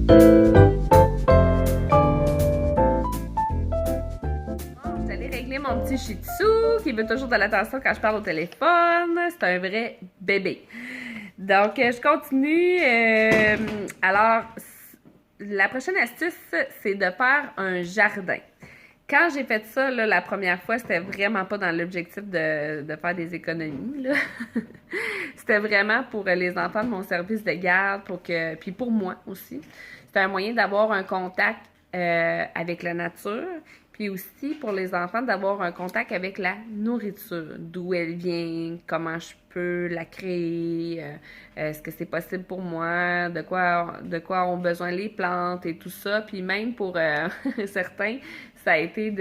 Je suis allée régler mon petit Shih Tzu qui veut toujours de l'attention quand je parle au téléphone. C'est un vrai bébé. Donc, je continue. Alors, la prochaine astuce, c'est de faire un jardin. Quand j'ai fait ça, là, la première fois, c'était vraiment pas dans l'objectif de faire des économies, là. C'était vraiment pour les enfants de mon service de garde, puis pour moi aussi. C'était un moyen d'avoir un contact avec la nature, puis aussi pour les enfants d'avoir un contact avec la nourriture, d'où elle vient, comment je peux la créer, est-ce que c'est possible pour moi, de quoi ont besoin les plantes et tout ça, puis même pour certains, ça a été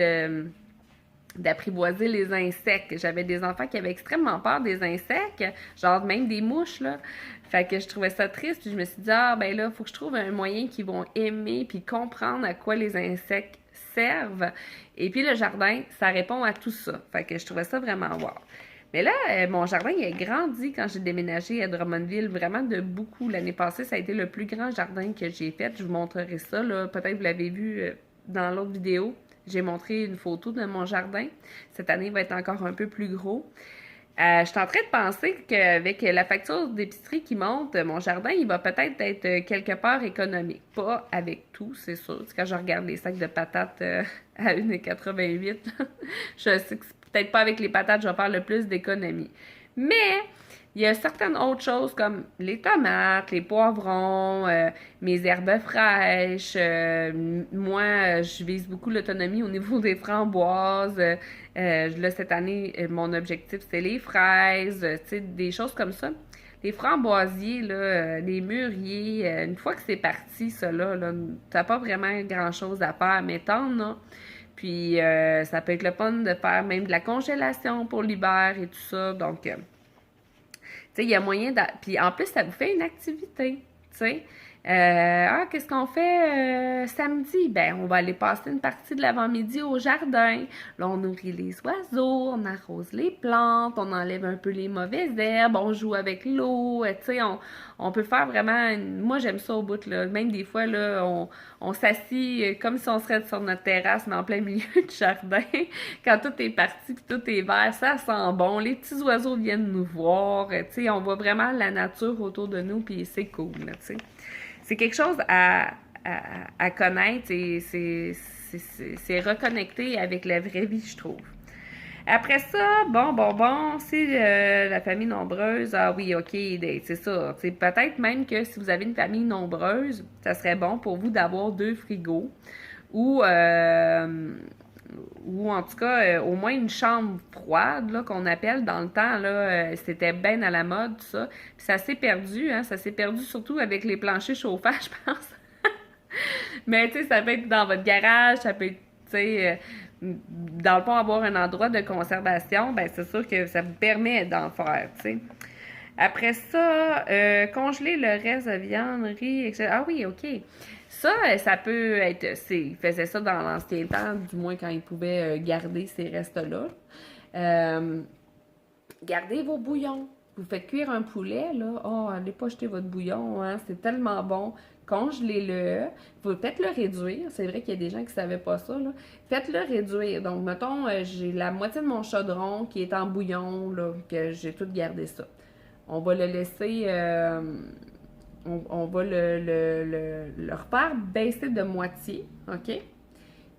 d'apprivoiser les insectes. J'avais des enfants qui avaient extrêmement peur des insectes, genre même des mouches, là. Fait que je trouvais ça triste, puis je me suis dit, ah, ben là, faut que je trouve un moyen qu'ils vont aimer, puis comprendre à quoi les insectes servent. Et puis le jardin, ça répond à tout ça. Fait que je trouvais ça vraiment wow. Mais là, mon jardin, il a grandi quand j'ai déménagé à Drummondville, vraiment de beaucoup. L'année passée, ça a été le plus grand jardin que j'ai fait. Je vous montrerai ça, là. Peut-être vous l'avez vu dans l'autre vidéo. J'ai montré une photo de mon jardin. Cette année, il va être encore un peu plus gros. Je suis en train de penser qu'avec la facture d'épicerie qui monte, mon jardin, il va peut-être être quelque part économique. Pas avec tout, c'est sûr. Quand je regarde les sacs de patates à 1,88, je sais que c'est peut-être pas avec les patates que je vais faire le plus d'économie. Mais il y a certaines autres choses comme les tomates, les poivrons, mes herbes fraîches. Moi, je vise beaucoup l'autonomie au niveau des framboises. Là, cette année, mon objectif, c'est les fraises, tu sais, des choses comme ça. Les framboisiers, là, les mûriers, une fois que c'est parti, ça, là t'as pas vraiment grand-chose à faire, mais t'en as. Puis, ça peut être le fun de faire même de la congélation pour l'hiver et tout ça. Donc, tu sais, il y a moyen de... Puis en plus, ça vous fait une activité, tu sais. Qu'est-ce qu'on fait samedi? Ben, on va aller passer une partie de l'avant-midi au jardin. Là, on nourrit les oiseaux, on arrose les plantes, on enlève un peu les mauvaises herbes, on joue avec l'eau, tu sais, on peut faire vraiment... Moi, j'aime ça au bout, là. Même des fois, là, on s'assit comme si on serait sur notre terrasse, mais en plein milieu du jardin. Quand tout est parti, puis tout est vert, ça sent bon. Les petits oiseaux viennent nous voir, tu sais, on voit vraiment la nature autour de nous, puis c'est cool, tu sais. C'est quelque chose à connaître et c'est reconnecté avec la vraie vie, je trouve. Après ça, bon, si la famille nombreuse, ah oui, ok, c'est ça. C'est peut-être même que si vous avez une famille nombreuse, ça serait bon pour vous d'avoir 2 frigos ou, ou en tout cas, au moins une chambre froide, là, qu'on appelle dans le temps, là, c'était bien à la mode, tout ça. Puis ça s'est perdu, hein, ça s'est perdu surtout avec les planchers chauffants, je pense. Mais, tu sais, ça peut être dans votre garage, ça peut être, tu sais, dans le fond, avoir un endroit de conservation, ben c'est sûr que ça vous permet d'en faire, tu sais. Après ça, congeler le reste de viande, riz, etc. Ah oui, OK. Ça, ça peut être... Ils faisaient ça dans l'ancien temps, du moins quand ils pouvaient garder ces restes-là. Euh, Gardez vos bouillons. Vous faites cuire un poulet, là. Oh, allez pas jeter votre bouillon, hein. C'est tellement bon. Congelez-le. Vous faites-le réduire. C'est vrai qu'il y a des gens qui ne savaient pas ça, là. Faites-le réduire. Donc, mettons, j'ai la moitié de mon chaudron qui est en bouillon, là, que j'ai tout gardé ça. On va le laisser... on va le refaire baisser de moitié, OK?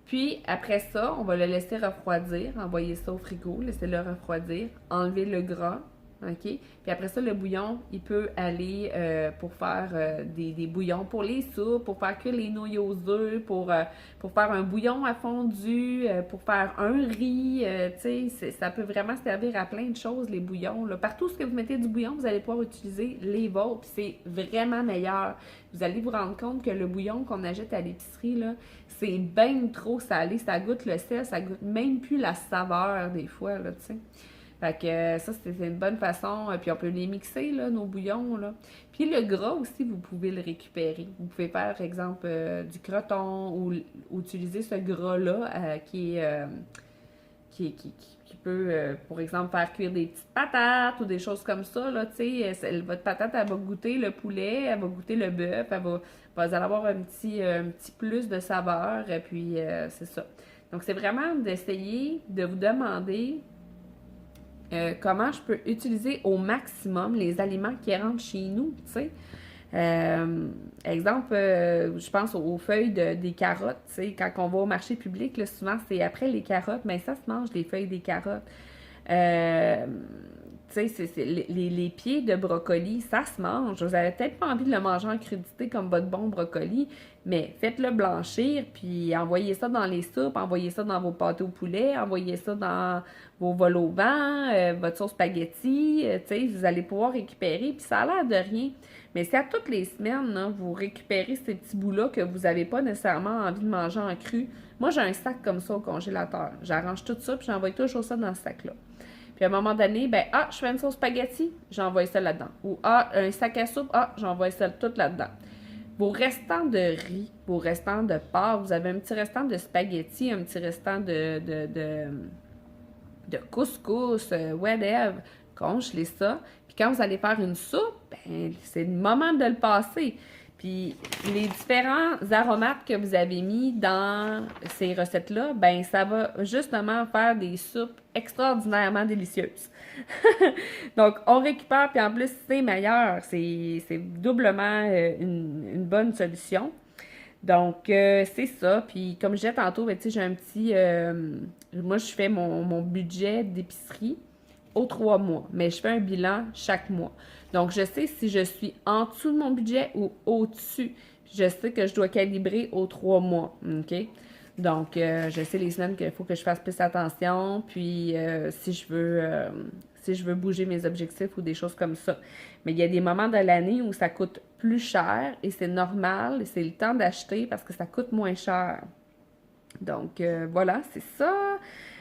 Puis, après ça, on va le laisser refroidir, envoyer ça au frigo, laisser le refroidir, enlever le gras, OK? Puis après ça, le bouillon, il peut aller pour faire des bouillons pour les soupes, pour faire cuire les nouilles aux œufs, pour faire un bouillon à fondu, pour faire un riz, tu sais, ça peut vraiment servir à plein de choses, les bouillons, là. Partout où vous mettez du bouillon, vous allez pouvoir utiliser les vôtres, puis c'est vraiment meilleur. Vous allez vous rendre compte que le bouillon qu'on achète à l'épicerie, là, c'est bien trop salé, ça goûte le sel, ça goûte même plus la saveur des fois, là, tu sais. Fait que ça, c'est une bonne façon. Puis on peut les mixer, là, nos bouillons, là. Puis le gras aussi, vous pouvez le récupérer. Vous pouvez faire, par exemple, du croton ou utiliser ce gras-là qui peut, pour exemple, faire cuire des petites patates ou des choses comme ça, là, tu sais. Votre patate, elle va goûter le poulet, elle va goûter le bœuf, vous allez avoir un petit plus de saveur, et puis c'est ça. Donc, c'est vraiment d'essayer de vous demander comment je peux utiliser au maximum les aliments qui rentrent chez nous, tu sais. Exemple, je pense aux feuilles des carottes, tu sais, quand on va au marché public, là, souvent c'est après les carottes, mais ça se mange les feuilles des carottes. Euh, tu sais, les pieds de brocoli, ça se mange. Vous avez peut-être pas envie de le manger en crudité comme votre bon brocoli, mais faites-le blanchir, puis envoyez ça dans les soupes, envoyez ça dans vos pâtés au poulet, envoyez ça dans vos vols au vent, votre sauce spaghetti, tu sais, vous allez pouvoir récupérer, puis ça a l'air de rien. Mais si à toutes les semaines, là, vous récupérez ces petits bouts-là que vous n'avez pas nécessairement envie de manger en cru, moi j'ai un sac comme ça au congélateur. J'arrange tout ça, puis j'envoie toujours ça dans ce sac-là. Puis à un moment donné, ben, je fais une sauce spaghetti, j'envoie ça là-dedans. Ou, un sac à soupe, j'envoie ça tout là-dedans. Vos restants de riz, vos restants de pâtes, vous avez un petit restant de spaghetti, un petit restant de couscous, whatever, congelez ça. Puis quand vous allez faire une soupe, ben, c'est le moment de le passer. Puis les différents aromates que vous avez mis dans ces recettes-là, ben ça va justement faire des soupes extraordinairement délicieuses. Donc, on récupère, puis en plus, c'est meilleur. C'est doublement une bonne solution. Donc, c'est ça. Puis, comme je disais tantôt, ben, tu sais, j'ai un petit... moi, je fais mon budget d'épicerie aux 3 mois, mais je fais un bilan chaque mois. Donc, je sais si je suis en dessous de mon budget ou au-dessus. Je sais que je dois calibrer aux 3 mois, OK? Donc, je sais les semaines qu'il faut que je fasse plus attention, puis si je veux bouger mes objectifs ou des choses comme ça. Mais il y a des moments de l'année où ça coûte plus cher et c'est normal, et c'est le temps d'acheter parce que ça coûte moins cher. Donc, voilà, c'est ça.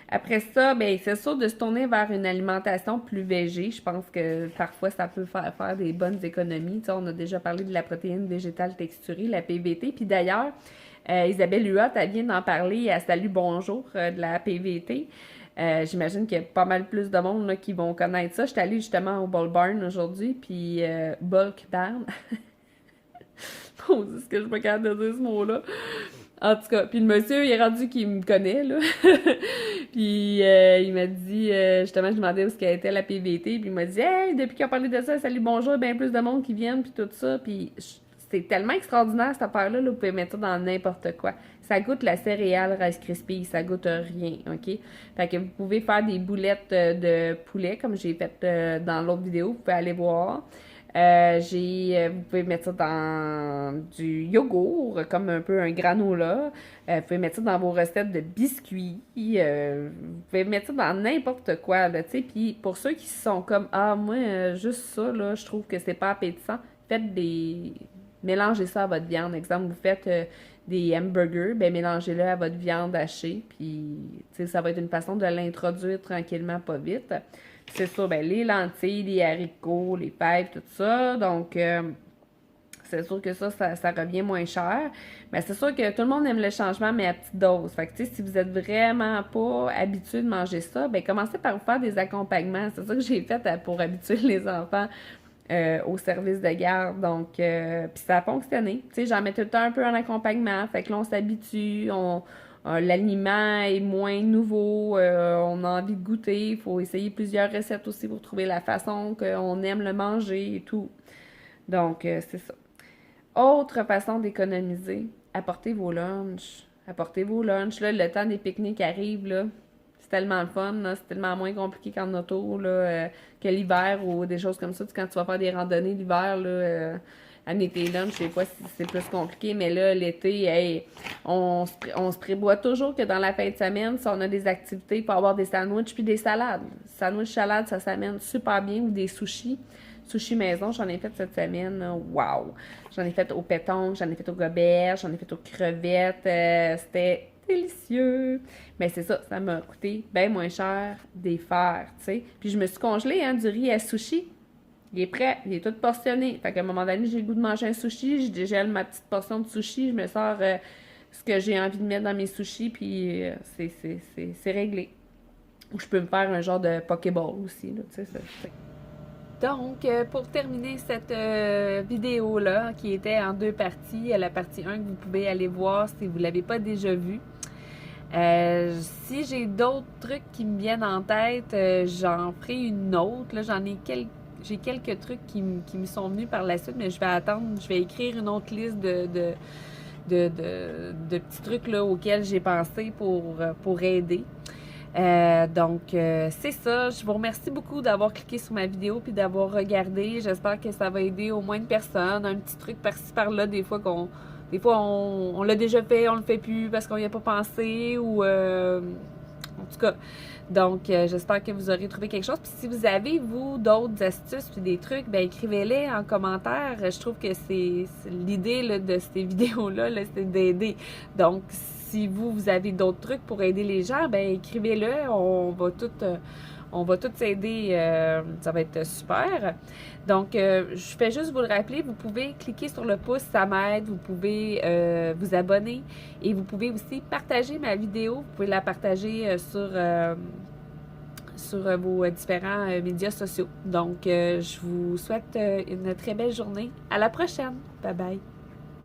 Après ça, ben c'est sûr de se tourner vers une alimentation plus végé. Je pense que parfois, ça peut faire des bonnes économies. Tu sais, on a déjà parlé de la protéine végétale texturée, la PVT. Puis d'ailleurs, Isabelle Huot, elle vient d'en parler à Salut Bonjour de la PVT. J'imagine qu'il y a pas mal plus de monde là, qui vont connaître ça. J'étais allée justement au Bulk Barn aujourd'hui, puis Bulk Barn. Oh, est-ce que je suis pas capable de dire ce mot-là? En tout cas, puis le monsieur, il est rendu qu'il me connaît, là. Puis il m'a dit, justement, je demandais où ce qu'elle était la PVT, puis il m'a dit, hey, depuis qu'il a parlé de ça, salut, bonjour, il y a bien plus de monde qui viennent, puis tout ça, puis c'est tellement extraordinaire cette affaire-là, là, vous pouvez mettre ça dans n'importe quoi. Ça goûte la céréale Rice Krispies, ça goûte rien, OK? Fait que vous pouvez faire des boulettes de poulet, comme j'ai fait dans l'autre vidéo, vous pouvez aller voir. Vous pouvez mettre ça dans du yogourt, comme un peu un granola. Vous pouvez mettre ça dans vos recettes de biscuits. Vous pouvez mettre ça dans n'importe quoi, là, tu sais. Puis pour ceux qui sont comme, moi, juste ça, là, je trouve que c'est pas appétissant, mélangez ça à votre viande. Exemple, vous faites des hamburgers, ben mélangez-le à votre viande hachée. Puis, tu sais, ça va être une façon de l'introduire tranquillement, pas vite. C'est sûr, ben, les lentilles, les haricots, les fèves, tout ça. Donc, c'est sûr que ça revient moins cher. Mais c'est sûr que tout le monde aime le changement, mais à petite dose. Fait que, tu sais, si vous êtes vraiment pas habitué de manger ça, ben, commencez par vous faire des accompagnements. C'est ça que j'ai fait pour habituer les enfants au service de garde. Donc, puis ça a fonctionné. Tu sais, j'en mets tout le temps un peu en accompagnement. Fait que là, on s'habitue, l'aliment est moins nouveau, on a envie de goûter, il faut essayer plusieurs recettes aussi pour trouver la façon qu'on aime le manger et tout. Donc, c'est ça. Autre façon d'économiser, apportez vos lunchs. Apportez vos lunchs. Là, le temps des pique-niques arrive, là. C'est tellement le fun, là. C'est tellement moins compliqué qu'en auto, là, que l'hiver ou des choses comme ça. Quand tu vas faire des randonnées l'hiver, là, amener tes lunchs, je sais pas si c'est plus compliqué, mais là, l'été, hey, on se prévoit toujours que dans la fin de semaine, si on a des activités, il faut avoir des sandwichs puis des salades. Sandwich, salade, ça s'amène super bien, ou des sushis. Sushi maison, j'en ai fait cette semaine. Wow! J'en ai fait au pétanque, j'en ai fait au gobert, j'en ai fait aux crevettes. C'était délicieux. Mais c'est ça, ça m'a coûté bien moins cher des faire, tu sais. Puis je me suis congelée, du riz à sushi. Il est prêt, il est tout portionné. Fait qu'à un moment donné, j'ai le goût de manger un sushi, je dégèle ma petite portion de sushi, je me sors ce que j'ai envie de mettre dans mes sushis, puis c'est réglé. Ou je peux me faire un genre de Pokéball aussi, là, tu sais, ça. Donc, pour terminer cette vidéo-là, qui était en 2 parties, il y a la partie 1 que vous pouvez aller voir si vous ne l'avez pas déjà vue. Si j'ai d'autres trucs qui me viennent en tête, j'en ferai une autre. Là, j'ai quelques trucs qui me sont venus par la suite, mais je vais attendre, je vais écrire une autre liste de petits trucs là, auxquels j'ai pensé pour aider. C'est ça. Je vous remercie beaucoup d'avoir cliqué sur ma vidéo puis d'avoir regardé. J'espère que ça va aider au moins une personne. Un petit truc par-ci par-là, des fois on l'a déjà fait, on le fait plus parce qu'on n'y a pas pensé ou en tout cas. Donc, j'espère que vous aurez trouvé quelque chose. Puis si vous avez, vous, d'autres astuces puis des trucs, ben écrivez-les en commentaire. Je trouve que c'est l'idée là, de ces vidéos-là, là, c'est d'aider. Donc, si vous avez d'autres trucs pour aider les gens, ben écrivez-le. On va tous s'aider. Ça va être super. Donc, je fais juste vous le rappeler, vous pouvez cliquer sur le pouce, ça m'aide. Vous pouvez vous abonner et vous pouvez aussi partager ma vidéo. Vous pouvez la partager sur vos différents médias sociaux. Donc, je vous souhaite une très belle journée. À la prochaine. Bye bye.